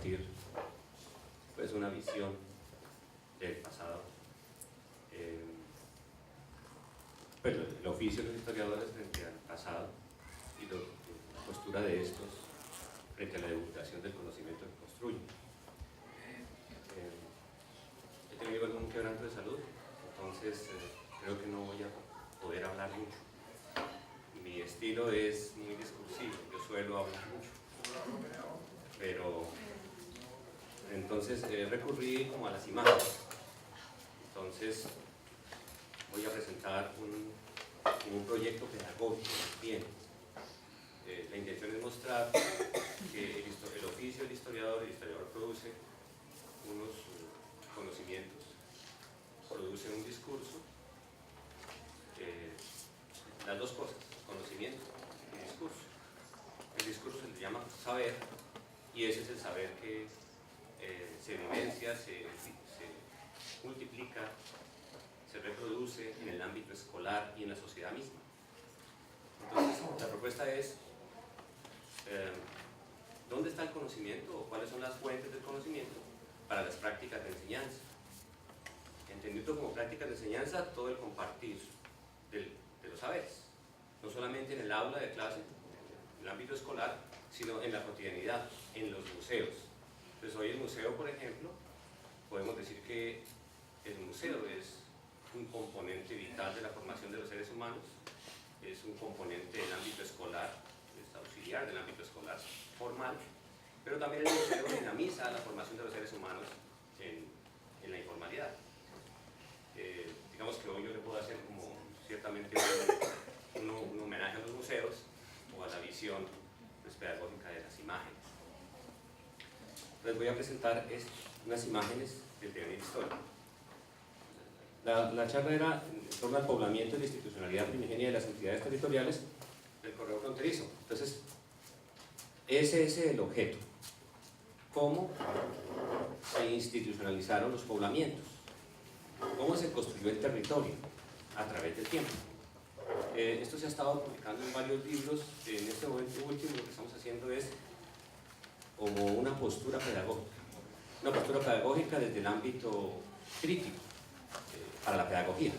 compartir pues una visión del pasado. Pues el oficio de los historiadores frente al pasado y la postura de estos frente a la divulgación del conocimiento que construyen. He tenido algún quebranto de salud, entonces creo que no voy a poder hablar mucho. Mi estilo es muy discursivo, yo suelo hablar mucho, pero entonces recurrí como a las imágenes. Entonces voy a presentar un proyecto pedagógico bien. La intención es mostrar que el oficio del historiador, el historiador produce unos conocimientos, produce un discurso, las dos cosas, conocimiento y discurso. El discurso se le llama saber, y ese es el saber que se vivencia, se multiplica, se reproduce en el ámbito escolar y en la sociedad misma. Entonces, la propuesta es ¿dónde está el conocimiento o cuáles son las fuentes del conocimiento para las prácticas de enseñanza? Entendido como prácticas de enseñanza todo el compartir de los saberes, no solamente en el aula de clase, en el ámbito escolar, sino en la cotidianidad, en los museos. Entonces hoy el museo, por ejemplo, podemos decir que el museo es un componente vital de la formación de los seres humanos, es un componente del ámbito escolar, es auxiliar del ámbito escolar formal, pero también el museo dinamiza la formación de los seres humanos en la informalidad. Digamos que hoy yo le puedo hacer como ciertamente un homenaje a los museos o a la visión pues, pedagógica de las imágenes. Les voy a presentar unas imágenes del devenir histórico. La charla era en torno al poblamiento y la institucionalidad primigenia de las entidades territoriales del corredor fronterizo. Entonces, ese es el objeto. ¿Cómo se institucionalizaron los poblamientos? ¿Cómo se construyó el territorio a través del tiempo? Esto se ha estado publicando en varios libros. En este momento último lo que estamos haciendo es como una postura pedagógica desde el ámbito crítico para la pedagogía,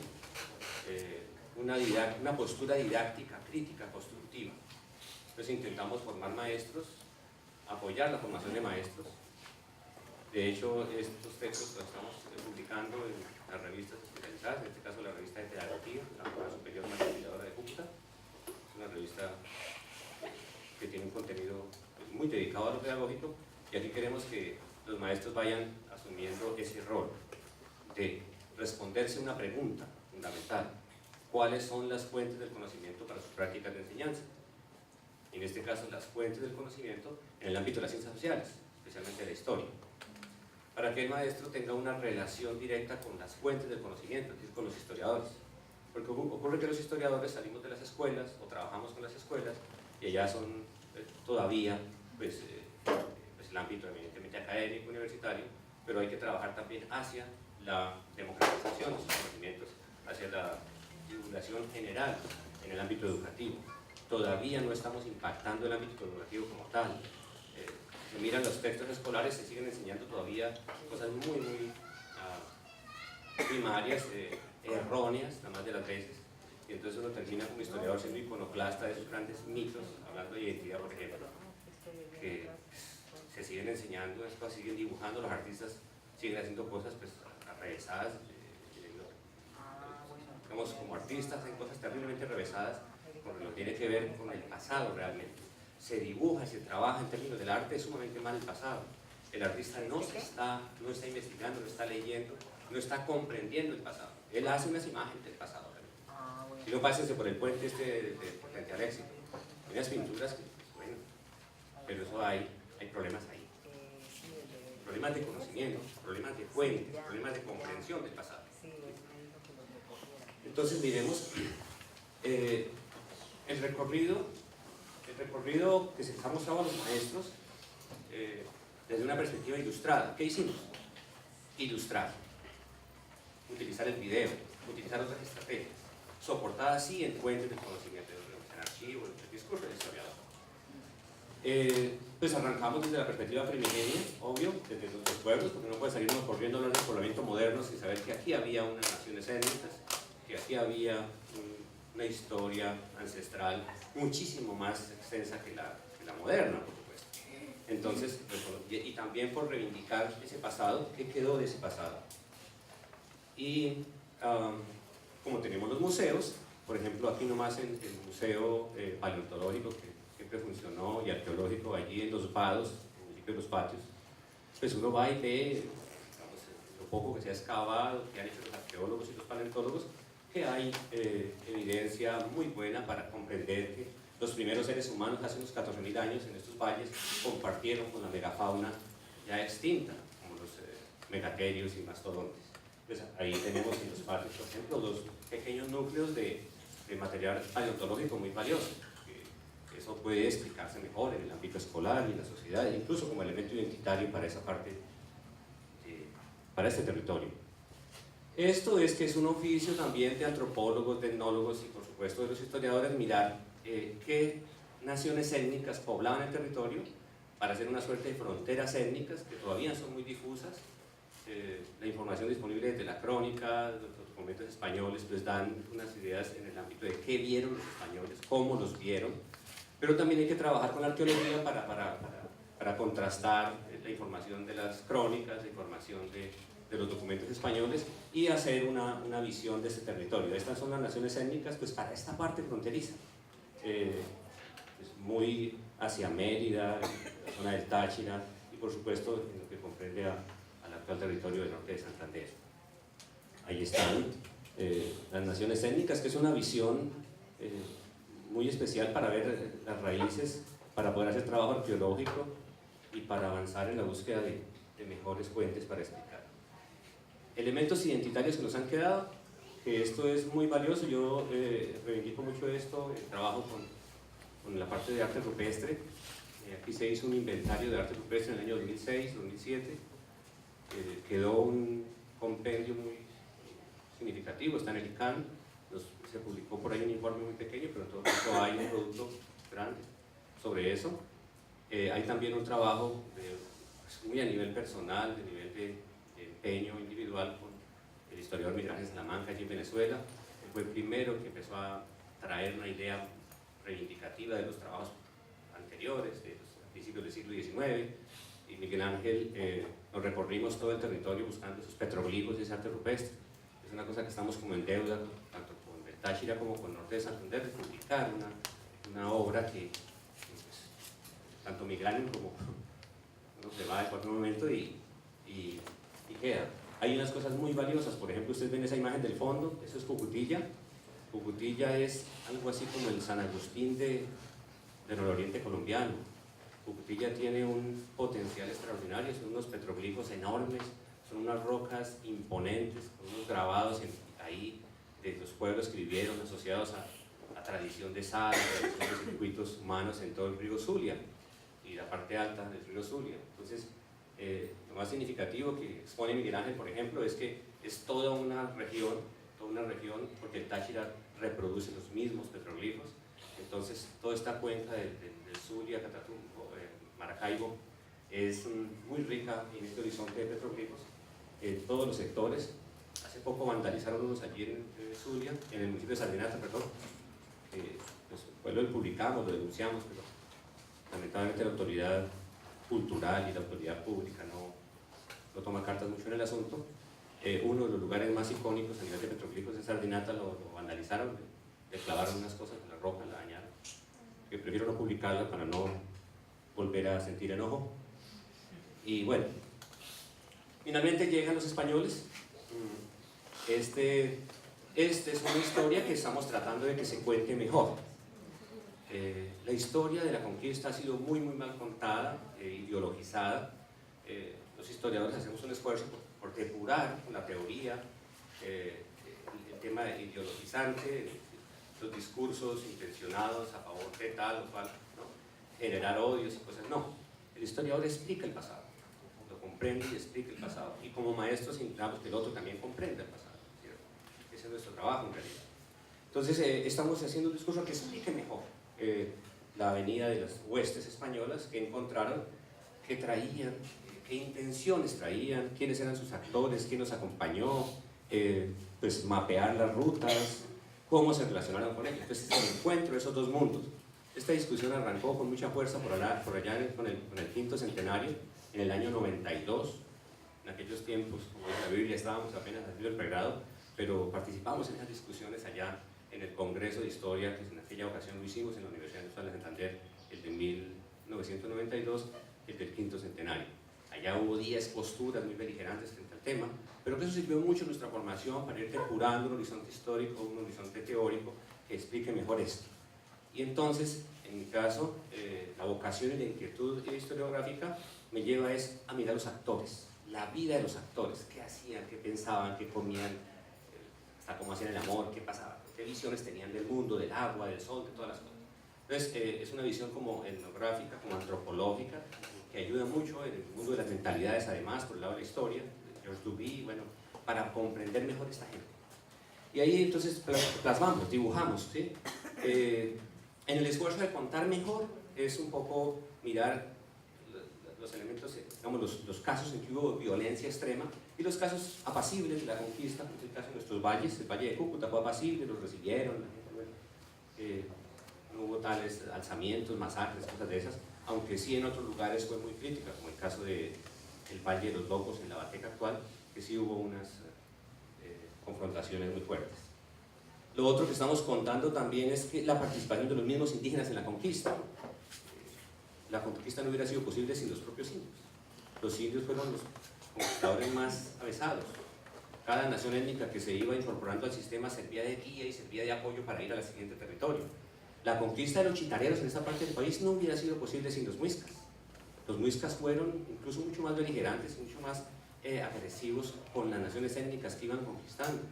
una postura didáctica, crítica, constructiva. Entonces intentamos formar maestros, apoyar la formación de maestros. De hecho, estos textos los estamos publicando en las revistas especializadas, en este caso la revista de Pedagogía, la Escuela Superior Matriculadora de Cúcuta. Es una revista que tiene un contenido muy dedicado a lo pedagógico, y aquí queremos que los maestros vayan asumiendo ese rol de responderse una pregunta fundamental: ¿cuáles son las fuentes del conocimiento para sus prácticas de enseñanza? En este caso, las fuentes del conocimiento en el ámbito de las ciencias sociales, especialmente la historia, para que el maestro tenga una relación directa con las fuentes del conocimiento, es decir, con los historiadores. Porque ocurre que los historiadores salimos de las escuelas o trabajamos con las escuelas y allá son todavía pues, el ámbito evidentemente académico, universitario, pero hay que trabajar también hacia la democratización de sus conocimientos, hacia la divulgación general en el ámbito educativo. Todavía no estamos impactando el ámbito educativo como tal. Se miran los textos escolares, se siguen enseñando todavía cosas muy primarias, erróneas, la más de las veces, y entonces uno termina como historiador siendo iconoclasta de esos grandes mitos, hablando de identidad, por ejemplo, que se siguen enseñando, después siguen dibujando, los artistas siguen haciendo cosas pues revesadas, digamos, como artistas hacen cosas terriblemente revesadas, porque no tiene que ver con el pasado realmente. Se dibuja, se trabaja en términos del arte, es sumamente mal el pasado. El artista no está investigando, no está leyendo, no está comprendiendo el pasado. Él hace unas imágenes del pasado. Si no, pásense por el puente frente al éxito. Hay unas pinturas que, bueno, pero eso hay problemas ahí. Problemas de conocimiento, problemas de fuentes, problemas de comprensión del pasado. Entonces miremos el recorrido que se les ha mostrado a los maestros desde una perspectiva ilustrada. ¿Qué hicimos? Ilustrar, utilizar el video, utilizar otras estrategias, soportadas sí en fuentes del conocimiento, en archivos, en el discurso del historiador. Pues arrancamos desde la perspectiva primigenia, obvio, desde nuestros pueblos, porque no puede salirnos corriendo a hablar del poblamiento moderno sin saber que aquí había unas naciones étnicas, que aquí había una historia ancestral muchísimo más extensa que la moderna, por supuesto. Entonces, y también por reivindicar ese pasado, ¿qué quedó de ese pasado? Y como tenemos los museos, por ejemplo, aquí nomás en el Museo Paleontológico, que siempre funcionó, y arqueológico allí en Los Vados, en el municipio de Los Patios, pues uno va y ve, digamos, lo poco que se ha excavado, que han hecho los arqueólogos y los paleontólogos, que hay evidencia muy buena para comprender que los primeros seres humanos hace unos 14.000 años en estos valles compartieron con la megafauna ya extinta, como los megaterios y mastodontes. Pues ahí tenemos en Los Patios, por ejemplo, dos pequeños núcleos de material paleontológico muy valioso. Eso puede explicarse mejor en el ámbito escolar y en la sociedad, incluso como elemento identitario para esa parte, para este territorio. Esto es que es un oficio también de antropólogos, de etnólogos y por supuesto de los historiadores mirar qué naciones étnicas poblaban el territorio para hacer una suerte de fronteras étnicas que todavía son muy difusas. La información disponible desde la crónica, los documentos españoles pues dan unas ideas en el ámbito de qué vieron los españoles, cómo los vieron, pero también hay que trabajar con la arqueología para contrastar la información de las crónicas, la información de los documentos españoles y hacer una visión de este territorio. Estas son las naciones étnicas pues para esta parte fronteriza, pues muy hacia Mérida, la zona del Táchira y por supuesto en lo que comprende al actual territorio del norte de Santander. Ahí están las naciones étnicas, que es una visión muy especial para ver las raíces, para poder hacer trabajo arqueológico y para avanzar en la búsqueda de mejores fuentes para explicar. Elementos identitarios que nos han quedado, que esto es muy valioso. Yo reivindico mucho esto, trabajo con la parte de arte rupestre. Aquí se hizo un inventario de arte rupestre en el año 2006, 2007. Quedó un compendio muy significativo, está en el ICANN, se publicó por ahí un informe muy pequeño, pero en todo caso hay un producto grande sobre eso. Hay también un trabajo pues, muy a nivel personal, de nivel de empeño individual con el historiador Miguel Ángel Salamanca allí en Venezuela. Él fue el primero que empezó a traer una idea reivindicativa de los trabajos anteriores, de los principios del siglo XIX, y Miguel Ángel nos recorrimos todo el territorio buscando esos petroglifos de ese arte rupestre. Es una cosa que estamos como en deuda, tanto con el Táchira como con el norte de Santander, de publicar una obra que pues, tanto Miguel Ángel como uno se va en cualquier momento y queda. Hay unas cosas muy valiosas, por ejemplo, ustedes ven esa imagen del fondo, eso es Cucutilla. Cucutilla es algo así como el San Agustín del nororiente colombiano. Cucutilla tiene un potencial extraordinario, son unos petroglifos enormes, son unas rocas imponentes, con unos grabados ahí de los pueblos que vivieron asociados a tradición de sal, tradición de circuitos humanos en todo el río Zulia y la parte alta del río Zulia. Entonces, lo más significativo que expone Miguel Ángel, por ejemplo, es que es toda una región, porque el Táchira reproduce los mismos petroglifos. Entonces, toda esta cuenca del Zulia, Catatumbo, Maracaibo, es muy rica en este horizonte de petroglifos, en todos los sectores. Hace poco vandalizaron unos allí en Zulia, en el municipio de Sardinata, perdón. Pues lo publicamos, lo denunciamos, pero lamentablemente la autoridad cultural y la autoridad pública no toma cartas mucho en el asunto. Uno de los lugares más icónicos a nivel de petroglifos de Sardinata lo vandalizaron, le clavaron unas cosas en la roca, la dañaron. Que prefiero no publicarla para no volver a sentir enojo. Y bueno, finalmente llegan los españoles. Esta es una historia que estamos tratando de que se cuente mejor. La historia de la conquista ha sido muy mal contada, ideologizada. Los historiadores hacemos un esfuerzo por depurar la teoría, el tema ideologizante, los discursos intencionados a favor de tal o cual, ¿no? Generar odios y cosas. No, el historiador explica el pasado, lo comprende y explica el pasado. Y como maestros intentamos que el otro también comprenda el pasado, ¿cierto? Ese es nuestro trabajo en realidad. Entonces estamos haciendo un discurso que explique mejor la venida de las huestes españolas que encontraron, qué traían, qué intenciones traían, quiénes eran sus actores, quién los acompañó, pues mapear las rutas, cómo se relacionaron con ellos. Entonces, el encuentro de esos dos mundos. Esta discusión arrancó con mucha fuerza por allá con el quinto centenario, en el año 92. En aquellos tiempos, como dice la Biblia, estábamos apenas haciendo el pregrado, pero participamos en esas discusiones allá en el Congreso de Historia, que en aquella ocasión lo hicimos en la Universidad Nacional de Santander, el de 1992, el del quinto centenario. Allá hubo 10 posturas muy beligerantes frente al tema, pero que eso sirvió mucho en nuestra formación para ir depurando un horizonte histórico, un horizonte teórico que explique mejor esto. Y entonces, en mi caso, la vocación y la inquietud historiográfica me lleva a mirar los actores, la vida de los actores, qué hacían, qué pensaban, qué comían, hasta cómo hacían el amor, qué pasaba, qué visiones tenían del mundo, del agua, del sol, de todas las cosas. Entonces, es una visión como etnográfica, como antropológica, que ayuda mucho en el mundo de las mentalidades, además, por el lado de la historia, de George Duby, bueno, para comprender mejor esta gente. Y ahí entonces plasmamos, dibujamos, ¿sí? En el esfuerzo de contar mejor es un poco mirar los elementos, digamos, los casos en que hubo violencia extrema y los casos apacibles de la conquista, como es el caso de nuestros valles. El Valle de Cúcuta fue apacible, los recibieron, la gente, bueno, no hubo tales alzamientos, masacres, cosas de esas, aunque sí en otros lugares fue muy crítica, como el caso del Valle de los Locos en la Bateca actual, que sí hubo unas confrontaciones muy fuertes. Lo otro que estamos contando también es que la participación de los mismos indígenas en la conquista. La conquista no hubiera sido posible sin los propios indios. Los indios fueron los conquistadores más avesados. Cada nación étnica que se iba incorporando al sistema servía de guía y servía de apoyo para ir al siguiente territorio. La conquista de los chitareros en esa parte del país no hubiera sido posible sin los muiscas. Los muiscas fueron incluso mucho más beligerantes, mucho más agresivos con las naciones étnicas que iban conquistando.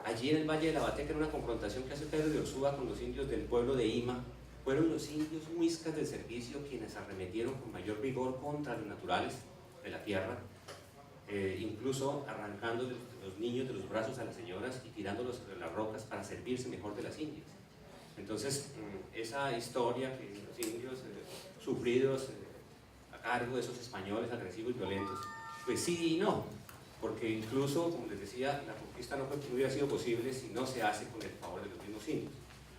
Allí en el Valle de la Bateca, en una confrontación que hace Pedro de Orsúa con los indios del pueblo de Ima, fueron los indios muiscas del servicio quienes arremetieron con mayor vigor contra los naturales de la tierra, incluso arrancando los niños de los brazos a las señoras y tirándolos sobre las rocas para servirse mejor de las indias. Entonces, esa historia que los indios sufridos a cargo de esos españoles agresivos y violentos, pues sí y no, porque incluso, como les decía, la conquista no hubiera sido posible si no se hace con el favor de los mismos indios.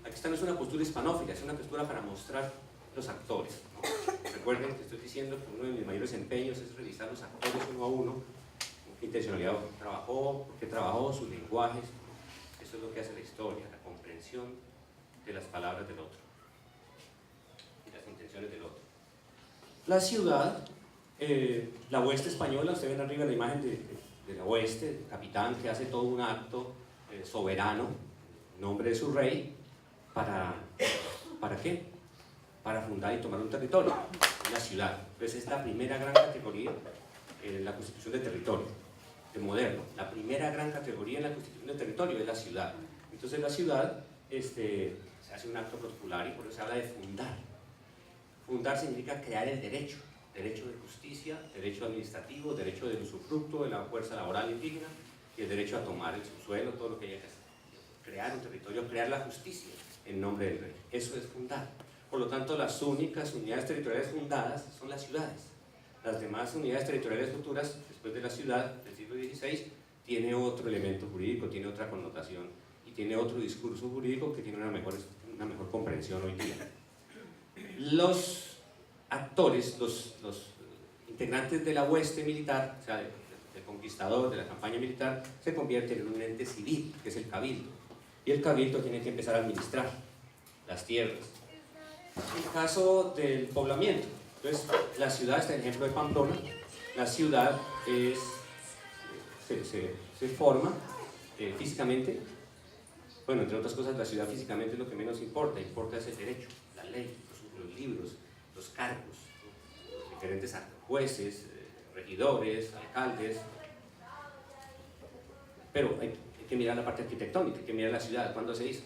Aquí esta no es una postura hispanófila, es una postura para mostrar los actores, ¿no? Recuerden que estoy diciendo que uno de mis mayores empeños es revisar los actores uno a uno, con qué intencionalidad trabajó, por qué trabajó, sus lenguajes. Eso es lo que hace la historia, la comprensión de las palabras del otro y las intenciones del otro. La ciudad, la hueste española, ustedes ven arriba la imagen de la hueste, el capitán que hace todo un acto soberano en nombre de su rey. ¿Para qué? Para fundar y tomar un territorio, una ciudad. Entonces es la primera gran categoría en la constitución de territorio, de moderno. La primera gran categoría en la constitución de territorio es la ciudad. Entonces la ciudad se hace un acto protocolario, por eso se habla de fundar. Fundar significa crear el derecho de justicia, derecho administrativo, derecho del usufructo de la fuerza laboral indígena y el derecho a tomar el subsuelo, todo lo que haya que hacer. Crear un territorio, crear la justicia en nombre del rey. Eso es fundar. Por lo tanto, las únicas unidades territoriales fundadas son las ciudades. Las demás unidades territoriales futuras, después de la ciudad del siglo XVI, tiene otro elemento jurídico, tiene otra connotación y tiene otro discurso jurídico que tiene una mejor comprensión hoy día. Los actores, los integrantes de la hueste militar, o sea, del conquistador, de la campaña militar, se convierten en un ente civil, que es el cabildo. Y el cabildo tiene que empezar a administrar las tierras. El caso del poblamiento. Entonces, la ciudad, este ejemplo de Pamplona, la ciudad se forma físicamente. Bueno, entre otras cosas, la ciudad físicamente es lo que menos importa. Importa es el derecho, la ley, los libros, los cargos, los diferentes jueces, regidores, alcaldes. Pero hay que mirar la parte arquitectónica, hay que mirar la ciudad, cuándo se hizo.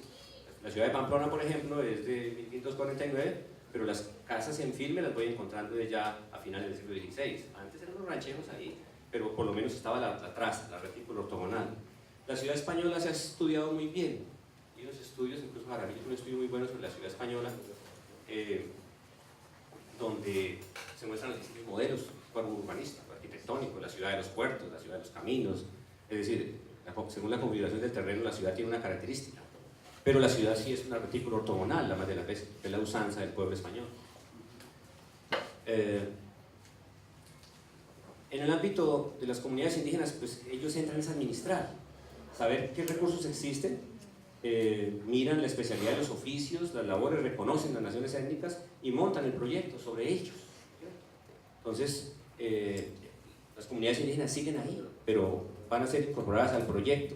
La ciudad de Pamplona, por ejemplo, es de 1549, pero las casas en firme las voy encontrando ya a finales del siglo XVI. Antes eran los rancheros ahí, pero por lo menos estaba la traza, la retícula ortogonal. La ciudad española se ha estudiado muy bien, Hay unos estudios, incluso Jaramillo es un estudio muy bueno sobre la ciudad española, donde se muestran los distintos modelos urbanísticos, arquitectónicos, la ciudad de los puertos, la ciudad de los caminos, es decir, según la configuración del terreno, la ciudad tiene una característica, pero la ciudad sí es un artículo ortogonal, la más de la vez, es la usanza del pueblo español. En el ámbito de las comunidades indígenas, pues ellos entran a administrar, saber qué recursos existen, miran la especialidad de los oficios, las labores, reconocen las naciones étnicas y montan el proyecto sobre ellos. Entonces, las comunidades indígenas siguen ahí, pero van a ser incorporadas al proyecto.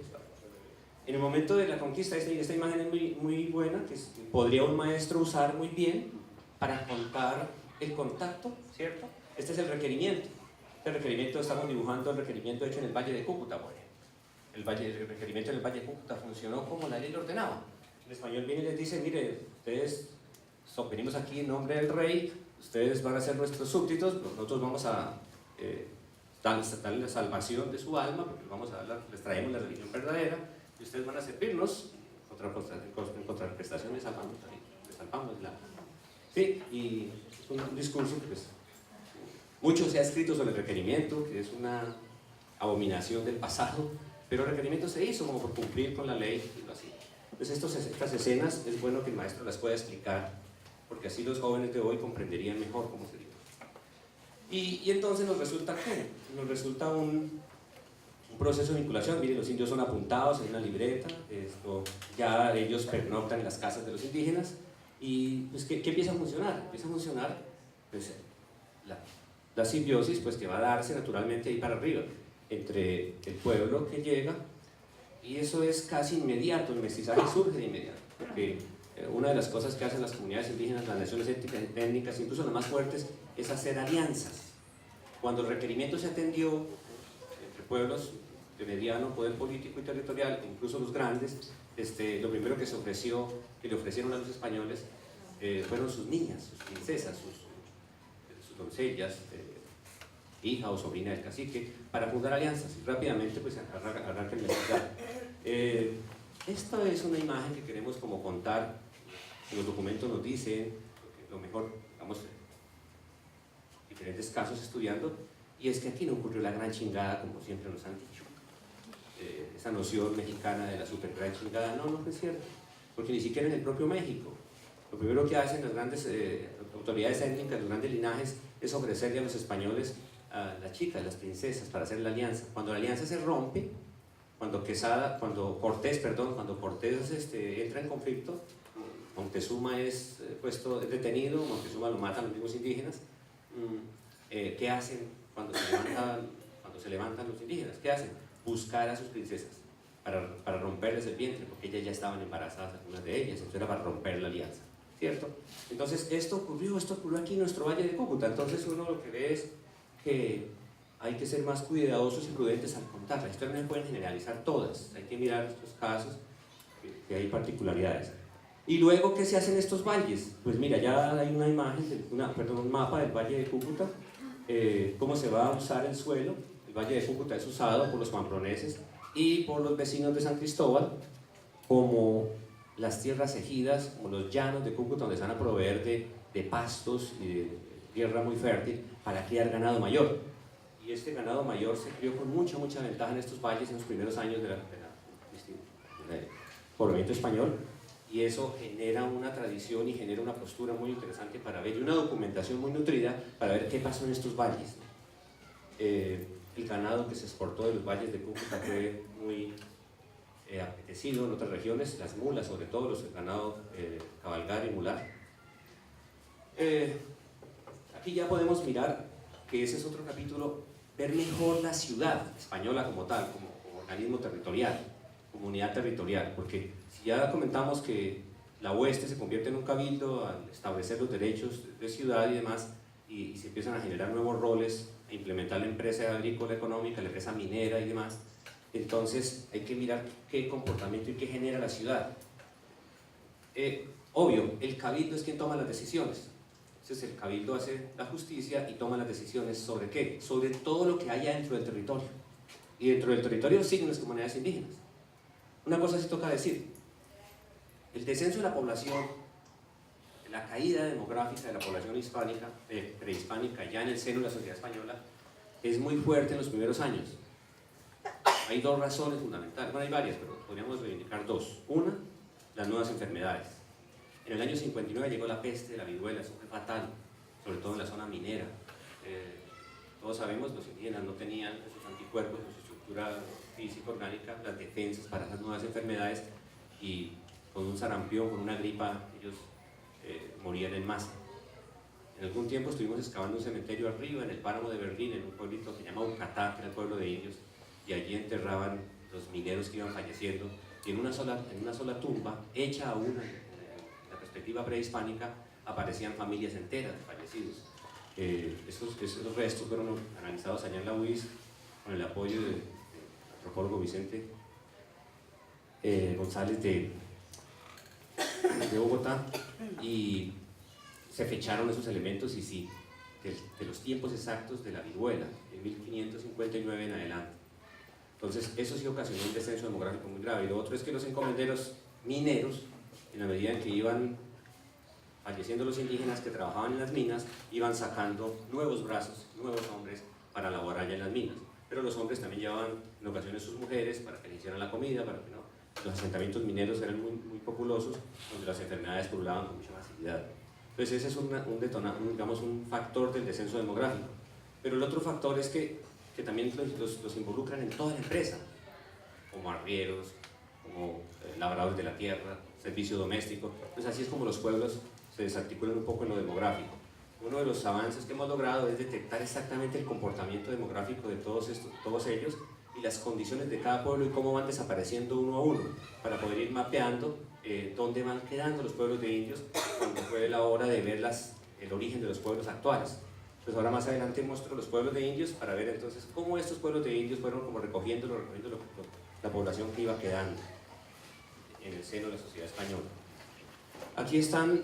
En el momento de la conquista, esta imagen es muy buena, que podría un maestro usar muy bien para contar el contacto, ¿cierto? Este es el requerimiento. Este requerimiento, estamos dibujando el requerimiento hecho en el Valle de Cúcuta, por ejemplo. El requerimiento en el Valle de Cúcuta funcionó como la ley lo ordenaba. El español viene y les dice, mire, ustedes venimos aquí en nombre del rey, ustedes van a ser nuestros súbditos, nosotros vamos a darles la salvación de su alma, porque les traemos la religión verdadera, y ustedes van a servirnos en contraprestación de salvamos el alma. Sí, y es un discurso que pues, mucho se ha escrito sobre el requerimiento, que es una abominación del pasado, pero el requerimiento se hizo como por cumplir con la ley y lo así. Entonces estas escenas es bueno que el maestro las pueda explicar, porque así los jóvenes de hoy comprenderían mejor cómo sería. Y entonces nos resulta ¿qué? Nos resulta un proceso de vinculación. Miren, los indios son apuntados en una libreta, ya ellos pernoctan en las casas de los indígenas, y pues ¿qué empieza a funcionar? Empieza a funcionar pues, la simbiosis pues, que va a darse naturalmente ahí para arriba, entre el pueblo que llega, y eso es casi inmediato, el mestizaje surge de inmediato, porque una de las cosas que hacen las comunidades indígenas, las naciones étnicas, incluso las más fuertes, es hacer alianzas. Cuando el requerimiento se atendió entre pueblos de mediano poder político y territorial, incluso los grandes, lo primero que se ofreció, que le ofrecieron a los españoles, fueron sus niñas, sus princesas, sus doncellas, hija o sobrina del cacique, para fundar alianzas, y rápidamente pues arranca el mestizaje. Esta es una imagen que queremos como contar, que los documentos nos dicen, lo mejor, digamos, diferentes casos estudiando, y es que aquí no ocurrió la gran chingada como siempre nos han dicho. Esa noción mexicana de la super gran chingada, no es cierto, porque ni siquiera en el propio México, lo primero que hacen las grandes autoridades étnicas, los grandes linajes, es ofrecerle a los españoles a las chicas, las princesas, para hacer la alianza. Cuando la alianza se rompe, cuando Cortés entra en conflicto, Moctezuma es detenido, Moctezuma lo matan los mismos indígenas. ¿Qué hacen cuando se levantan los indígenas? ¿Qué hacen? Buscar a sus princesas para romperles el vientre, porque ellas ya estaban embarazadas, algunas de ellas, entonces era para romper la alianza, ¿cierto? Entonces esto ocurrió aquí en nuestro Valle de Cúcuta. Entonces uno lo que ve es que hay que ser más cuidadosos y prudentes al contar. Las historias no se pueden generalizar todas, hay que mirar estos casos, que hay particularidades. Y luego, ¿qué se hace en estos valles? Pues mira, ya hay una imagen, un mapa del Valle de Cúcuta, cómo se va a usar el suelo. El Valle de Cúcuta es usado por los pamproneses y por los vecinos de San Cristóbal como las tierras ejidas, como los llanos de Cúcuta, donde se van a proveer de pastos y de tierra muy fértil para criar ganado mayor. Y este ganado mayor se crió con mucha ventaja en estos valles en los primeros años del poblamiento español, y eso genera una tradición y genera una postura muy interesante para ver, y una documentación muy nutrida para ver qué pasó en estos valles. El ganado que se exportó de los valles de Cúcuta fue muy apetecido en otras regiones, las mulas, sobre todo el ganado cabalgar y mular. Aquí ya podemos mirar que ese es otro capítulo, ver mejor la ciudad española como tal, como organismo territorial, comunidad territorial, porque si ya comentamos que la hueste se convierte en un cabildo al establecer los derechos de ciudad y demás, y se empiezan a generar nuevos roles, a implementar la empresa agrícola económica, la empresa minera y demás, entonces hay que mirar qué comportamiento y qué genera la ciudad. Obvio, el cabildo es quien toma las decisiones. Entonces el cabildo hace la justicia y toma las decisiones ¿sobre qué? Sobre todo lo que haya dentro del territorio. Y dentro del territorio siguen las comunidades indígenas. Una cosa sí toca decir, El descenso de la población, la caída demográfica de la población hispánica, prehispánica ya en el seno de la sociedad española es muy fuerte en los primeros años. Hay dos razones fundamentales, bueno, hay varias, pero podríamos reivindicar dos. Una, las nuevas enfermedades. En el año 59 llegó la peste, la viruela, eso fue fatal, sobre todo en la zona minera. Todos sabemos, los indígenas no tenían esos anticuerpos, su estructura física, orgánica, las defensas para esas nuevas enfermedades, y con un sarampión, con una gripa, ellos morían en masa. En algún tiempo estuvimos excavando un cementerio arriba, en el páramo de Berlín, en un pueblito que se llama Ucatá, que era el pueblo de indios, y allí enterraban los mineros que iban falleciendo, y en una sola tumba, hecha aún en la perspectiva prehispánica, aparecían familias enteras de fallecidos. Esos restos fueron analizados allá en la UIS con el apoyo del antropólogo Vicente González de Bogotá, y se fecharon esos elementos, y sí, de los tiempos exactos de la viruela, en 1559 en adelante. Entonces eso sí ocasionó un descenso demográfico muy grave. Y lo otro es que los encomenderos mineros, en la medida en que iban falleciendo los indígenas que trabajaban en las minas, iban sacando nuevos brazos, nuevos hombres para laborar allá en las minas. Pero los hombres también llevaban en ocasiones sus mujeres para que les hicieran la comida, para que no. Los asentamientos mineros eran muy populosos, donde las enfermedades pululaban con mucha facilidad. Entonces ese es un factor del descenso demográfico. Pero el otro factor es que también los involucran en toda la empresa, como arrieros, como labradores de la tierra, servicio doméstico. Pues así es como los pueblos se desarticulan un poco en lo demográfico. Uno de los avances que hemos logrado es detectar exactamente el comportamiento demográfico de todos ellos, y las condiciones de cada pueblo y cómo van desapareciendo uno a uno, para poder ir mapeando dónde van quedando los pueblos de indios cuando fue la hora de ver el origen de los pueblos actuales. Pues ahora más adelante muestro los pueblos de indios para ver entonces cómo estos pueblos de indios fueron como recogiendo la población que iba quedando en el seno de la sociedad española. Aquí están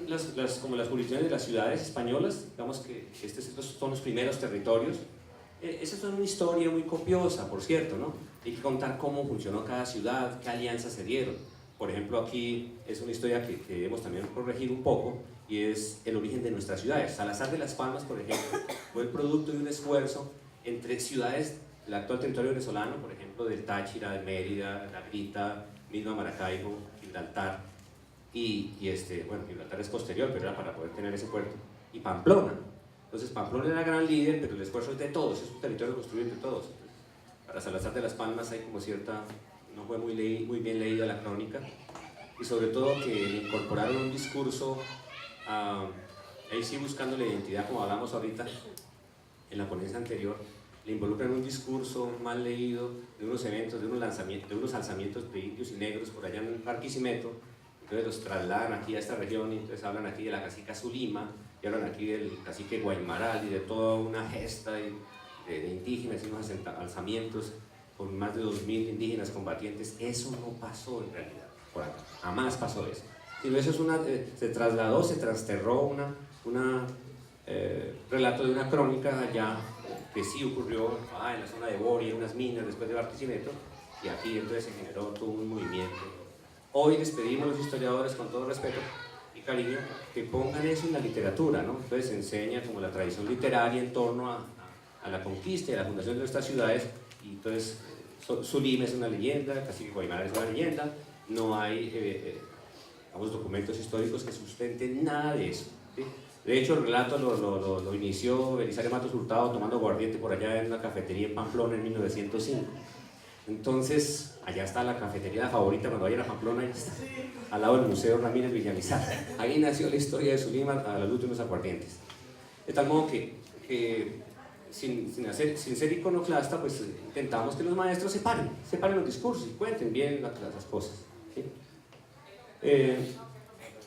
como las jurisdicciones de las ciudades españolas, digamos que estos son los primeros territorios. Esa es una historia muy copiosa, por cierto, ¿no? Hay que contar cómo funcionó cada ciudad, qué alianzas se dieron. Por ejemplo, aquí es una historia que debemos también corregir un poco, y es el origen de nuestras ciudades. Salazar de las Palmas, por ejemplo, fue el producto de un esfuerzo entre ciudades del actual territorio venezolano, por ejemplo, del Táchira, de Mérida, La Grita, misma Maracaibo, Gibraltar, bueno, Gibraltar es posterior, pero era para poder tener ese puerto, y Pamplona. Entonces Pamplona era gran líder, pero el esfuerzo es de todos, es un territorio construido entre todos. Entonces, para Salazar de las Palmas hay como no fue muy bien leída la crónica, y sobre todo que le incorporaron un discurso, ahí sí buscando la identidad, como hablamos ahorita en la ponencia anterior, le involucran un discurso mal leído de unos eventos, de unos alzamientos de indios y negros por allá en Barquisimeto. Entonces los trasladan aquí a esta región, y entonces hablan aquí de la cacica Zulima, y hablan aquí del cacique Guaymaral, y de toda una gesta de indígenas y unos alzamientos con más de 2000 indígenas combatientes. Eso no pasó en realidad por acá, jamás pasó eso. Sino eso se trasladó, se trasterró un relato de una crónica allá que sí ocurrió en la zona de Boria, en unas minas después de Barquisimeto, y aquí entonces se generó todo un movimiento. Hoy les pedimos a los historiadores, con todo respeto y cariño, que pongan eso en la literatura, ¿no? Entonces se enseña como la tradición literaria en torno a la conquista y a la fundación de nuestras ciudades, y entonces Zulima es una leyenda, Cacique Guaymaral es una leyenda, no hay documentos históricos que sustenten nada de eso, ¿sí? De hecho, el relato lo inició Belisario Matos Hurtado tomando aguardiente por allá en una cafetería en Pamplona en 1905. Entonces, allá está la cafetería favorita cuando vayan a Pamplona, ahí está, al lado del Museo Ramírez Villamizar. Ahí nació la historia de Zulima a la luz de unos aguardientes. De tal modo que sin ser iconoclasta, pues intentamos que los maestros separen los discursos y cuenten bien las cosas, ¿sí?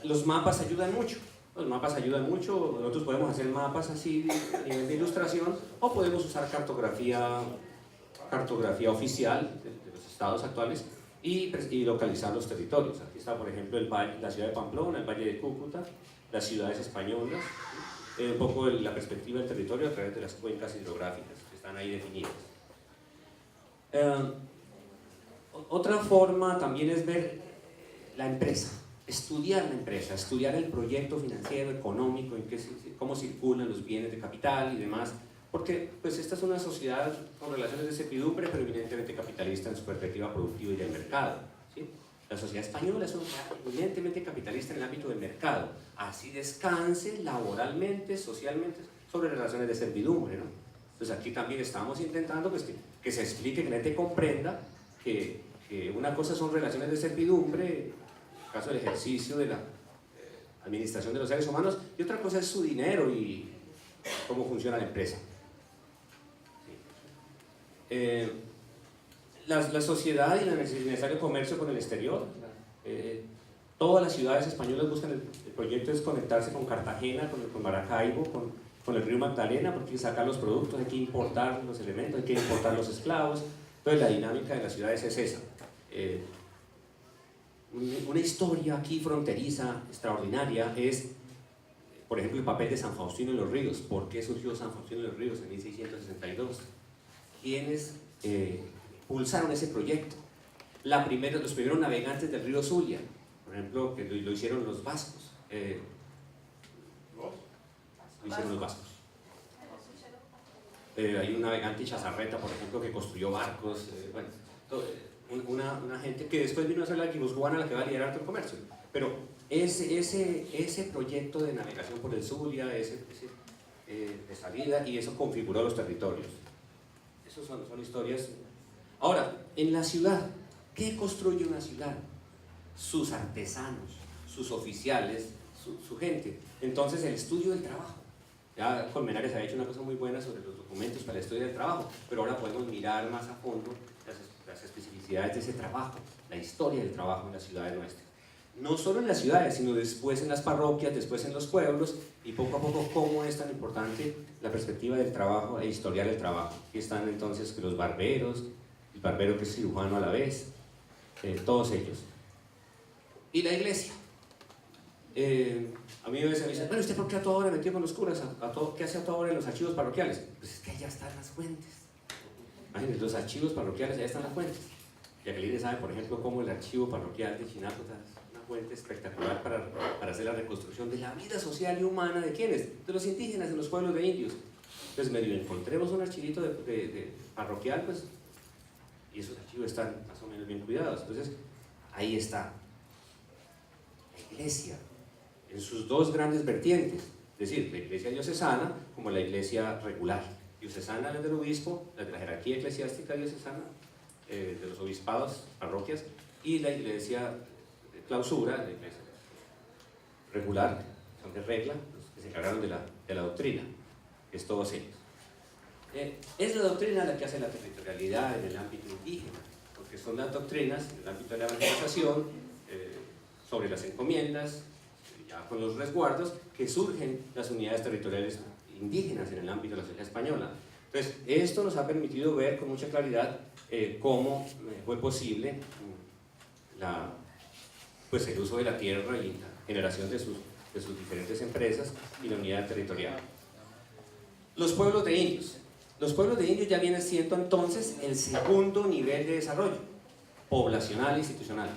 Los mapas ayudan mucho. Nosotros podemos hacer mapas así a nivel de ilustración, o podemos usar cartografía oficial de los estados actuales y localizar los territorios. Aquí está, por ejemplo, la ciudad de Pamplona, el Valle de Cúcuta, las ciudades españolas, un poco la perspectiva del territorio a través de las cuencas hidrográficas que están ahí definidas. Otra forma también es ver la empresa. estudiar la empresa, estudiar el proyecto financiero, económico, cómo circulan los bienes de capital y demás, porque pues esta es una sociedad con relaciones de servidumbre, pero evidentemente capitalista en su perspectiva productiva y del mercado, ¿sí? La sociedad española es una sociedad evidentemente capitalista en el ámbito del mercado, así descanse laboralmente, socialmente, sobre relaciones de servidumbre, ¿no? Entonces aquí también estamos intentando pues, que se explique, que la gente comprenda que una cosa son relaciones de servidumbre, en el caso del ejercicio de la administración de los seres humanos, y otra cosa es su dinero y cómo funciona la empresa. La sociedad y el necesario comercio con el exterior. Todas las ciudades españolas buscan, el proyecto es conectarse con Cartagena, con Maracaibo, con el río Magdalena, porque hay que sacar los productos, hay que importar los elementos, hay que importar los esclavos. Entonces la dinámica de las ciudades es esa. Una historia aquí fronteriza, extraordinaria, es, por ejemplo, el papel de San Faustino en los Ríos. ¿Por qué surgió San Faustino en los Ríos en 1662? ¿Quiénes impulsaron ese proyecto? Los primeros navegantes del río Zulia, por ejemplo, que lo hicieron los vascos. Lo hicieron los vascos. Hay un navegante Chazarreta, por ejemplo, que construyó barcos. Una gente que después vino a ser la guipuzcoana la que va a liderar todo el comercio. Pero ese proyecto de navegación por el Zulia, de salida, y eso configuró los territorios. Esas son historias. Ahora, en la ciudad, ¿qué construye una ciudad? Sus artesanos, sus oficiales, su gente. Entonces, el estudio del trabajo. Ya Colmenares ha hecho una cosa muy buena sobre los documentos para el estudio del trabajo, pero ahora podemos mirar más a fondo las especificidades de ese trabajo, la historia del trabajo en las ciudades nuestras. No solo en las ciudades, sino después en las parroquias, después en los pueblos, y poco a poco cómo es tan importante la perspectiva del trabajo e historial del trabajo. Aquí están entonces los barberos, el barbero que es cirujano a la vez, todos ellos. Y la iglesia. A mí a veces me dicen, bueno, ¿usted por qué a toda hora metido con los curas? ¿Qué hace a toda hora en los archivos parroquiales? Pues es que allá están las fuentes. Imagínense, los archivos parroquiales, allá están las fuentes. Jacqueline sabe, por ejemplo, cómo el archivo parroquial de Chinácota es una fuente espectacular para hacer la reconstrucción de la vida social y humana de ¿quiénes? De los indígenas, de los pueblos de indios. Entonces, medio encontremos un archivito de parroquial, pues, y esos archivos están más o menos bien cuidados. Entonces, ahí está. La iglesia, en sus dos grandes vertientes, es decir, la iglesia diocesana como la iglesia regular. Diocesana es del obispo, la de la jerarquía eclesiástica diocesana, de los obispados, parroquias, y la iglesia de clausura, la iglesia regular, son de regla, los que se encargaron de la doctrina, que es todos ellos. Es la doctrina la que hace la territorialidad en el ámbito indígena, porque son las doctrinas en el ámbito de la evangelización, sobre las encomiendas, ya con los resguardos, que surgen las unidades territoriales indígenas en el ámbito de la sociedad española. Entonces, esto nos ha permitido ver con mucha claridad cómo fue posible pues el uso de la tierra y la generación de sus diferentes empresas y la unidad territorial. Los pueblos de indios. Los pueblos de indios ya vienen siendo entonces el segundo nivel de desarrollo poblacional e institucional.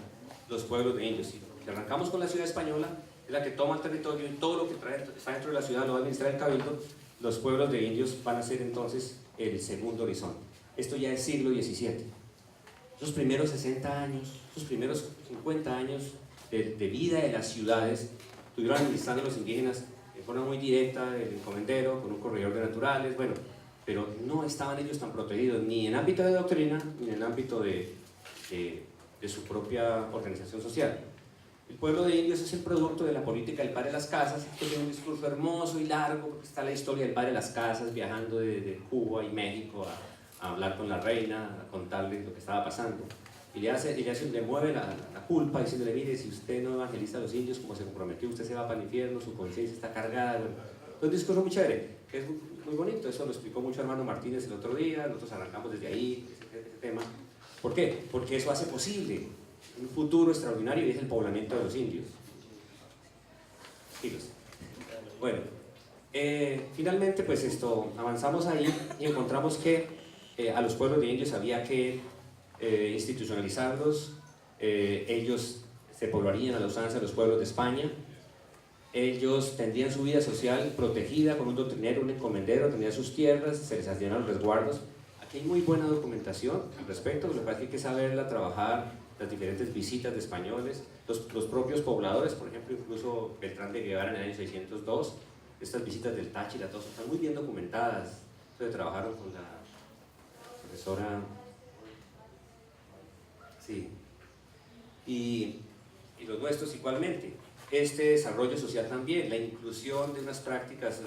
Los pueblos de indios. Si arrancamos con la ciudad española, es la que toma el territorio y todo lo que está dentro de la ciudad lo va a administrar el cabildo. Los pueblos de indios van a ser entonces el segundo horizonte. Esto ya es siglo XVII. Los primeros 60 años, los primeros 50 años de vida de las ciudades estuvieron administrando los indígenas de forma muy directa, el encomendero, con un corredor de naturales, bueno, pero no estaban ellos tan protegidos ni en ámbito de doctrina ni en el ámbito de su propia organización social. El pueblo de indios es el producto de la política del padre de las casas, que tiene un discurso hermoso y largo, porque está la historia del padre de las casas viajando de Cuba y México a hablar con la reina, a contarle lo que estaba pasando. Y le mueve la culpa diciéndole, mire, si usted no evangeliza a los indios como se comprometió, usted se va para el infierno, su conciencia está cargada. Bueno, un discurso muy chévere, que es muy bonito, eso lo explicó mucho hermano Martínez el otro día, nosotros arrancamos desde ahí, ese tema. ¿Por qué? Porque eso hace posible un futuro extraordinario y es el poblamiento de los indios. Bueno, finalmente pues avanzamos ahí y encontramos que a los pueblos de indios había que institucionalizarlos, ellos se poblarían a la usanza de los pueblos de España. Ellos tendrían su vida social protegida con un doctrinero, un encomendero, tendrían sus tierras, se les hacían los resguardos. Aquí hay muy buena documentación al respecto, lo que pasa es que hay que saberla trabajar, las diferentes visitas de españoles, los propios pobladores, por ejemplo, incluso Beltrán de Guevara en el año 602, estas visitas del Táchira, todas están muy bien documentadas. Entonces trabajaron con la profesora, sí, y los nuestros igualmente. Este desarrollo social también, la inclusión de unas prácticas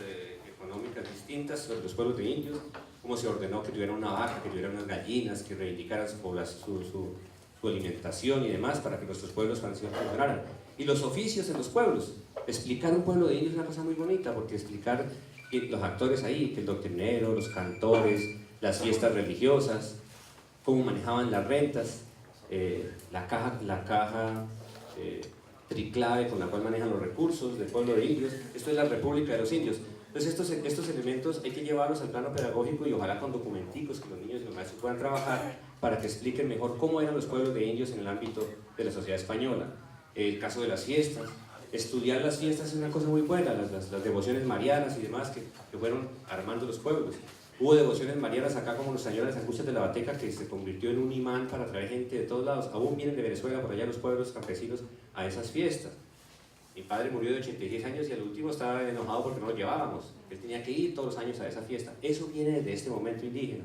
económicas distintas sobre los pueblos de indios, cómo se ordenó que tuvieran una vaca, que tuvieran unas gallinas, que reivindicaran su alimentación y demás para que nuestros pueblos funcionaran. Y los oficios en los pueblos, explicar un pueblo de indios es una cosa muy bonita, porque explicar que los actores ahí, que el doctrinero, los cantores, las fiestas religiosas, cómo manejaban las rentas, la caja triclave con la cual manejan los recursos del pueblo de indios. Esto es la República de los Indios. Entonces estos elementos hay que llevarlos al plano pedagógico y ojalá con documenticos que los niños y los maestros puedan trabajar para que expliquen mejor cómo eran los pueblos de indios en el ámbito de la sociedad española. El caso de las fiestas, estudiar las fiestas es una cosa muy buena, las devociones marianas y demás que fueron armando los pueblos. Hubo devociones marianas acá como los señores de Angustias de la Bateca, que se convirtió en un imán para traer gente de todos lados. Aún vienen de Venezuela, por allá los pueblos campesinos, a esas fiestas. Mi padre murió de 86 años y al último estaba enojado porque no lo llevábamos. Él tenía que ir todos los años a esa fiesta. Eso viene desde este momento indígena.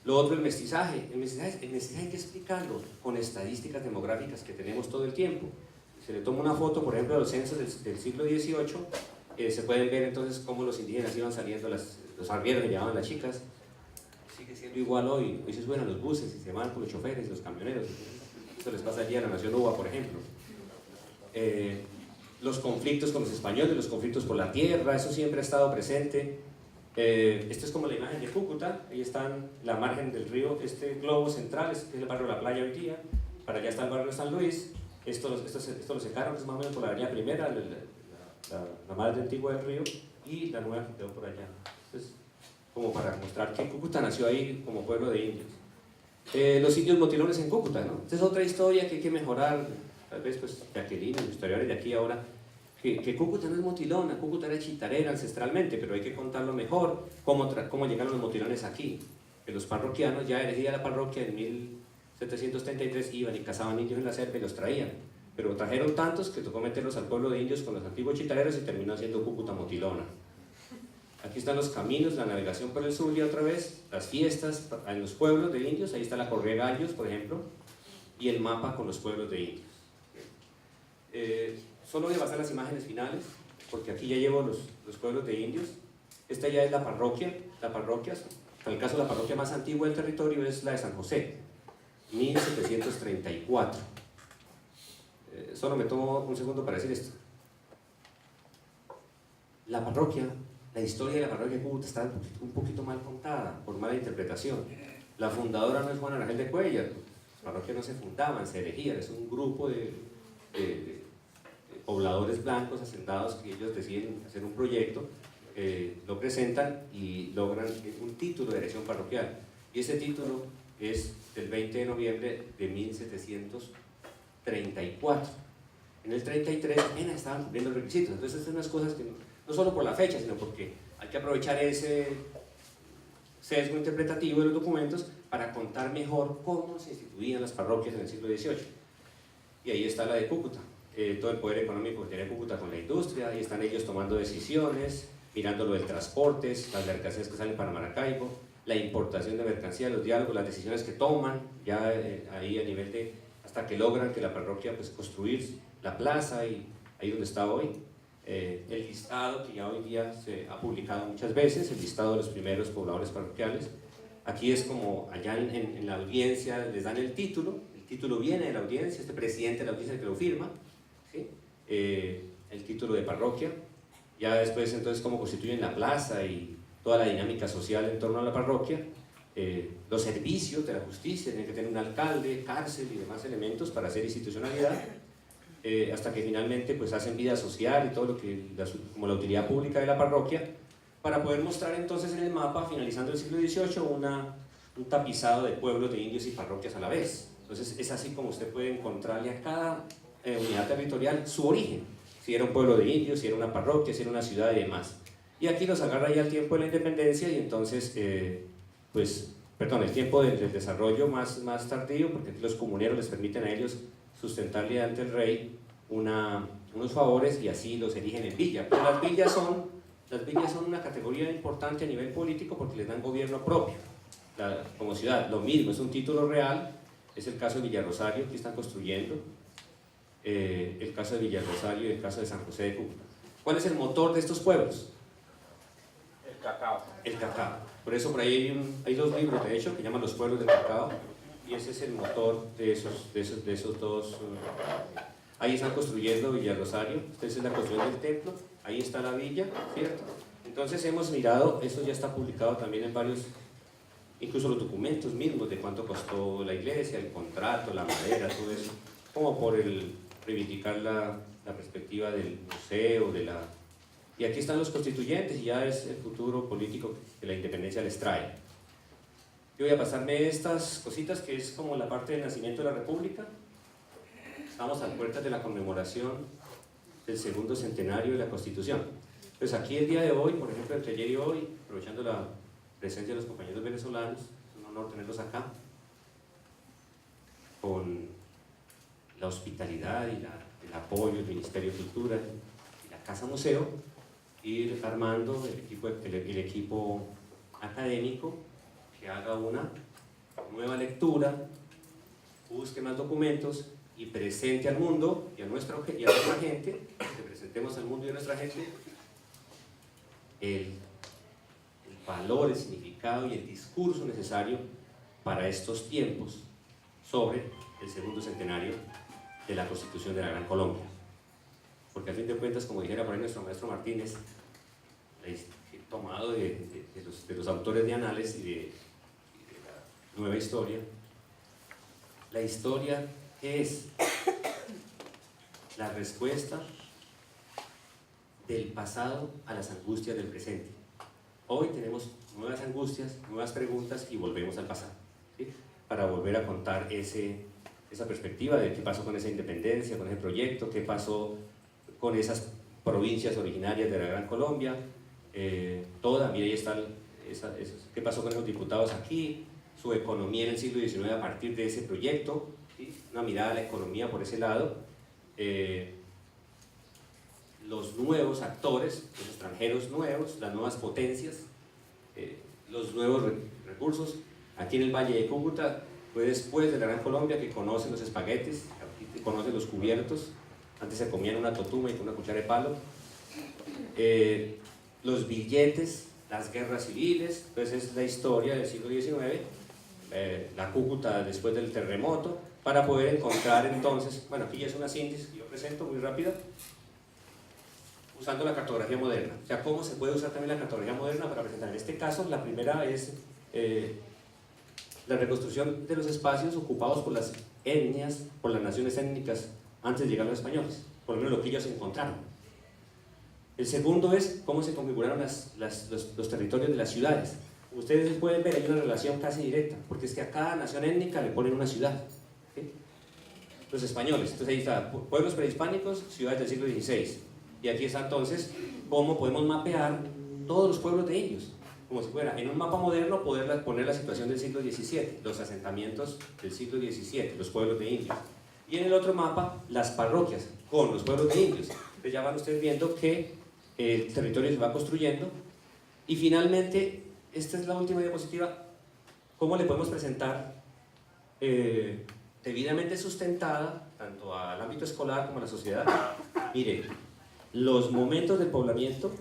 Lo otro, el mestizaje. El mestizaje hay que explicarlo con estadísticas demográficas que tenemos todo el tiempo. Se le toma una foto, por ejemplo, de los censos del siglo XVIII, se pueden ver entonces cómo los indígenas iban saliendo, los arrieros que llamaban las chicas. Sigue siendo igual hoy. Hoy se suben a los buses y se van con los choferes, los camioneros. Eso les pasa allí a la Nación Uva, por ejemplo. Los conflictos con los españoles, los conflictos por la tierra, eso siempre ha estado presente. Esto es como la imagen de Cúcuta, ahí están la margen del río, este globo central es el barrio de La Playa hoy día, para allá está el barrio de San Luis, esto lo secaron, que es más o menos por la avenida Primera, la madre antigua del río, y la nueva que quedó por allá. Entonces, como para mostrar que Cúcuta nació ahí como pueblo de indios. Los indios motilones en Cúcuta, ¿no? Esta es otra historia que hay que mejorar, tal vez pues Jacqueline, los historiadores de aquí ahora, que Cúcuta no es motilona, Cúcuta era chitarera ancestralmente, pero hay que contarlo mejor, cómo llegaron los motilones aquí. Que los parroquianos, ya elegida la parroquia en 1733, iban y cazaban indios en la selva y los traían. Pero trajeron tantos que tocó meterlos al pueblo de indios con los antiguos chitareros y terminó siendo Cúcuta motilona. Aquí están los caminos, la navegación por el Zulia otra vez, las fiestas en los pueblos de indios, ahí está la Correa de Gallos, por ejemplo, y el mapa con los pueblos de indios. Solo voy a pasar las imágenes finales, porque aquí ya llevo los pueblos de indios. Esta ya es la parroquia, en el caso la parroquia más antigua del territorio es la de San José, 1734. Solo me tomo un segundo para decir esto. La parroquia, la historia de la parroquia de Cúcuta está un poquito mal contada, por mala interpretación. La fundadora no es Juan Aragel de Cuellar, las parroquias no se fundaban, se elegían, es un grupo de pobladores blancos hacendados que ellos deciden hacer un proyecto, lo presentan y logran un título de erección parroquial. Y ese título es del 20 de noviembre de 1734. En el 33 apenas estaban cumpliendo los requisitos. Entonces, son unas cosas que no solo por la fecha, sino porque hay que aprovechar ese sesgo interpretativo de los documentos para contar mejor cómo se instituían las parroquias en el siglo XVIII. Y ahí está la de Cúcuta. Todo el poder económico que tiene Cúcuta con la industria, y están ellos tomando decisiones, mirando lo del transporte, las mercancías que salen para Maracaibo, la importación de mercancías, los diálogos, las decisiones que toman, ya ahí a nivel de, hasta que logran que la parroquia pues construir la plaza y ahí donde está hoy. El listado que ya hoy día se ha publicado muchas veces, el listado de los primeros pobladores parroquiales. Aquí es como allá en la audiencia les dan el título viene de la audiencia, este presidente de la audiencia que lo firma, ¿sí? El título de parroquia, ya después entonces cómo constituyen la plaza y toda la dinámica social en torno a la parroquia, los servicios de la justicia, tienen que tener un alcalde, cárcel y demás elementos para hacer institucionalidad, hasta que finalmente pues hacen vida social y todo lo que, como la utilidad pública de la parroquia, para poder mostrar entonces en el mapa, finalizando el siglo XVIII, un tapizado de pueblos de indios y parroquias a la vez. Entonces es así como usted puede encontrarle a cada unidad territorial su origen, si era un pueblo de indios, si era una parroquia, si era una ciudad y demás. Y aquí nos agarra ya el tiempo de la independencia y entonces, el tiempo del desarrollo más tardío, porque los comuneros les permiten a ellos sustentarle ante el rey unos favores y así los eligen en villa. Pero las villas son una categoría importante a nivel político porque les dan gobierno propio, como ciudad. Lo mismo, es un título real, es el caso de Villarrosario que están construyendo, el caso de Villarrosario y el caso de San José de Cúcuta. ¿Cuál es el motor de estos pueblos? El cacao. El cacao. Por eso por ahí hay dos libros, de hecho, que llaman Los pueblos del cacao, y ese es el motor de esos dos. Ahí están construyendo Villarrosario, esta es la construcción del templo, ahí está la villa, ¿cierto? Entonces hemos mirado, eso ya está publicado también en varios, incluso los documentos mismos de cuánto costó la iglesia, el contrato, la madera, todo eso, como por reivindicar la perspectiva del museo, y aquí están los constituyentes y ya es el futuro político que la independencia les trae. Yo voy a pasarme estas cositas que es como la parte del nacimiento de la República. Estamos a puertas de la conmemoración del segundo centenario de la Constitución. Pues aquí el día de hoy, por ejemplo, entre ayer y hoy, aprovechando la presencia de los compañeros venezolanos, es un honor tenerlos acá, con la hospitalidad y el apoyo del Ministerio de Cultura y la Casa Museo, ir armando el equipo académico que haga una nueva lectura, busque más documentos y presente al mundo y a nuestra gente, que presentemos al mundo y a nuestra gente el valor, el significado y el discurso necesario para estos tiempos sobre el segundo centenario de la Constitución de la Gran Colombia. Porque a fin de cuentas, como dijera por ahí nuestro maestro Martínez, tomado de los autores de Anales y de la Nueva Historia, la historia es la respuesta del pasado a las angustias del presente. Hoy tenemos nuevas angustias, nuevas preguntas y volvemos al pasado, ¿sí? Para volver a contar esa perspectiva de qué pasó con esa independencia, con ese proyecto, qué pasó con esas provincias originarias de la Gran Colombia, mira, ahí está qué pasó con esos diputados aquí, su economía en el siglo XIX a partir de ese proyecto, ¿sí? Una mirada a la economía por ese lado, los nuevos actores, los extranjeros nuevos, las nuevas potencias, los nuevos recursos. Aquí en el Valle de Cúcuta fue después de la Gran Colombia que conocen los espaguetes, aquí conocen los cubiertos, antes se comían una totuma y con una cuchara de palo, los billetes, las guerras civiles. Entonces es la historia del siglo XIX, la Cúcuta después del terremoto, para poder encontrar entonces, bueno, aquí ya es una síntesis que yo presento muy rápida, usando la cartografía moderna. O sea, cómo se puede usar también la cartografía moderna para presentar. En este caso, la primera es la reconstrucción de los espacios ocupados por las etnias, por las naciones étnicas antes de llegar los españoles, por lo menos lo que ellos encontraron. El segundo es cómo se configuraron los territorios de las ciudades. Ustedes pueden ver, hay una relación casi directa, porque es que a cada nación étnica le ponen una ciudad, ¿sí? Los españoles, entonces ahí está, pueblos prehispánicos, ciudades del siglo XVI, y aquí está entonces cómo podemos mapear todos los pueblos de ellos, como si fuera en un mapa moderno poder poner la situación del siglo XVII, los asentamientos del siglo XVII, los pueblos de indios, y en el otro mapa las parroquias con los pueblos de indios. Entonces ya van ustedes viendo que el territorio se va construyendo. Y finalmente, esta es la última diapositiva, cómo le podemos presentar debidamente sustentada tanto al ámbito escolar como a la sociedad. Mire, los momentos del poblamiento,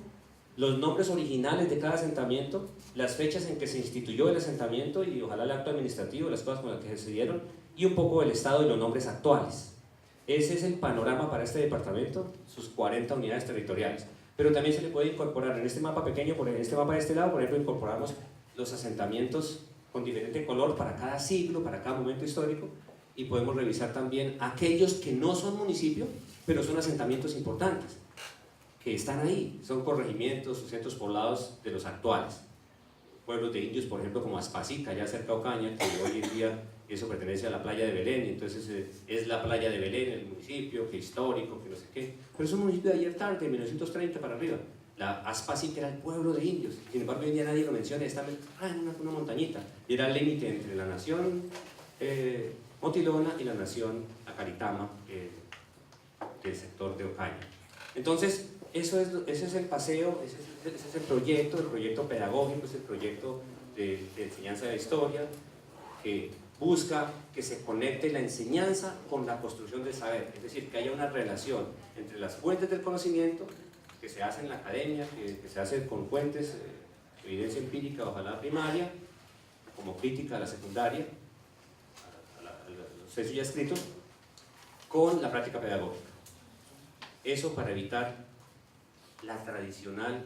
los nombres originales de cada asentamiento, las fechas en que se instituyó el asentamiento y ojalá el acto administrativo, las cosas con las que se dieron, y un poco el estado y los nombres actuales. Ese es el panorama para este departamento, sus 40 unidades territoriales. Pero también se le puede incorporar en este mapa pequeño, en este mapa de este lado, por ejemplo, incorporamos los asentamientos con diferente color para cada siglo, para cada momento histórico, y podemos revisar también aquellos que no son municipios, pero son asentamientos importantes, que están ahí, son corregimientos o centros poblados de los actuales. Pueblos de indios, por ejemplo, como Aspacica, allá cerca de Ocaña, que hoy en día y eso pertenece a la playa de Belén, y entonces es la playa de Belén, el municipio, que histórico, que no sé qué, pero es un municipio de ayer tarde, de 1930 para arriba. La Aspasita era el pueblo de indios, sin embargo hoy en día nadie lo menciona, está en una montañita, y era el límite entre la nación Motilona y la nación Acaritama, del sector de Ocaña. Entonces, ese es el paseo, ese es el proyecto pedagógico, es el proyecto de enseñanza de la historia, que busca que se conecte la enseñanza con la construcción del saber, es decir, que haya una relación entre las fuentes del conocimiento, que se hace en la academia, que se hace con fuentes de evidencia empírica, ojalá primaria, como crítica a la secundaria, a los hechos ya escritos, con la práctica pedagógica. Eso para evitar la tradicional,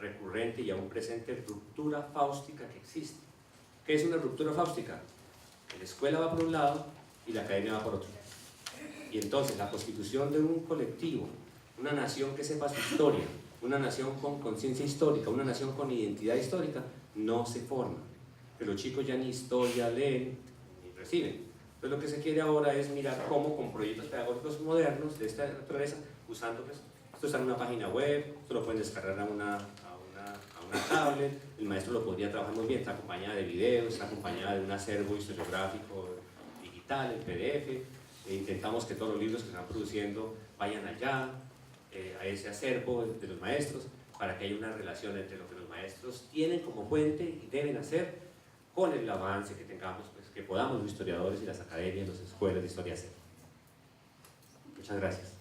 recurrente y aún presente ruptura fáustica que existe. ¿Qué es una ruptura fáustica? La escuela va por un lado y la academia va por otro. Y entonces la constitución de un colectivo, una nación que sepa su historia, una nación con conciencia histórica, una nación con identidad histórica, no se forma. Pero los chicos ya ni historia leen ni reciben. Entonces lo que se quiere ahora es mirar cómo con proyectos pedagógicos modernos de esta naturaleza, usando pues, esto está en una página web, esto lo pueden descargar a una tablet, el maestro lo podría trabajar muy bien, está acompañada de videos, está acompañada de un acervo historiográfico digital, el PDF, intentamos que todos los libros que se están produciendo vayan allá, a ese acervo de los maestros, para que haya una relación entre lo que los maestros tienen como fuente y deben hacer con el avance que tengamos, pues, que podamos los historiadores y las academias, las escuelas de historia hacer. Muchas gracias.